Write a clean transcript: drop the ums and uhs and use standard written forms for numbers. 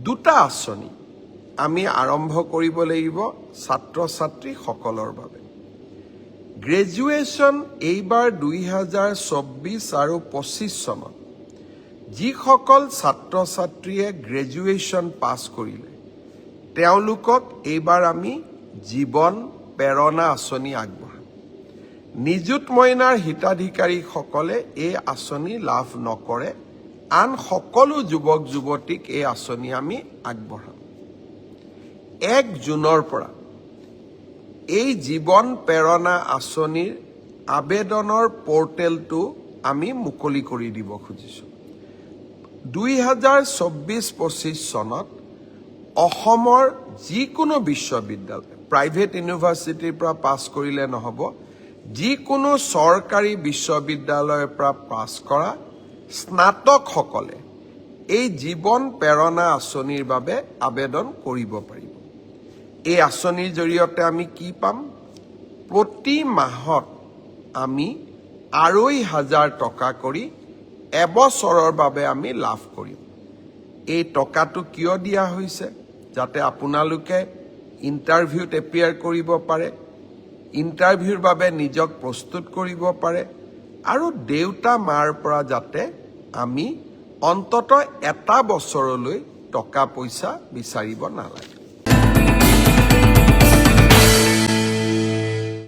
দুটা আঁচনি আমি আৰম্ভ কৰিব লাগিব ছাত্ৰ ছাত্ৰীসকলৰ বাবে। গ্ৰেজুৱেশ্যন এইবাৰ 2024 আৰু 25 চনত যিসকল ছাত্ৰ ছাত্ৰীয়ে গ্ৰেজুৱেশ্যন পাছ কৰিলে তেওঁলোকক এইবাৰ আমি জীৱন প্ৰেৰণা আঁচনি আগবঢ়াম। নিযুত মইনাৰ হিতাধিকাৰীসকলে এই আঁচনি লাভ নকৰে, আন সকলো যুৱক যুৱতীক এই আঁচনি আমি আগবঢ়াম। 1 জুনৰ পৰা এই জীৱন প্ৰেৰণা আঁচনিৰ আবেদনৰ পৰ্টেলটো আমি মুকলি কৰি দিব খুজিছোঁ। 2024-25 চনত অসমৰ যিকোনো বিশ্ববিদ্যালয়, প্ৰাইভেট ইউনিভাৰ্চিটিৰ পৰা পাছ কৰিলে নহ'ব, যিকোনো চৰকাৰী বিশ্ববিদ্যালয়ৰ পৰা পাছ কৰা স্নাতকসকলে এই জীৱন প্ৰেৰণা আঁচনিৰ বাবে আবেদন কৰিব পাৰিব। এই আঁচনিৰ জৰিয়তে আমি কি পাম? প্ৰতি মাহত আমি 2,500 টকা কৰি এবছৰৰ বাবে আমি লাভ কৰিম। এই টকাটো কিয় দিয়া হৈছে? যাতে আপোনালোকে ইণ্টাৰভিউত এপিয়াৰ কৰিব পাৰে, ইণ্টাৰভিউৰ বাবে নিজক প্ৰস্তুত কৰিব পাৰে, আৰু দেউতা মাৰ পৰা যাতে আমি অন্ততঃ এটা বছৰলৈ টকা পইচা বিচাৰিব নালাগে।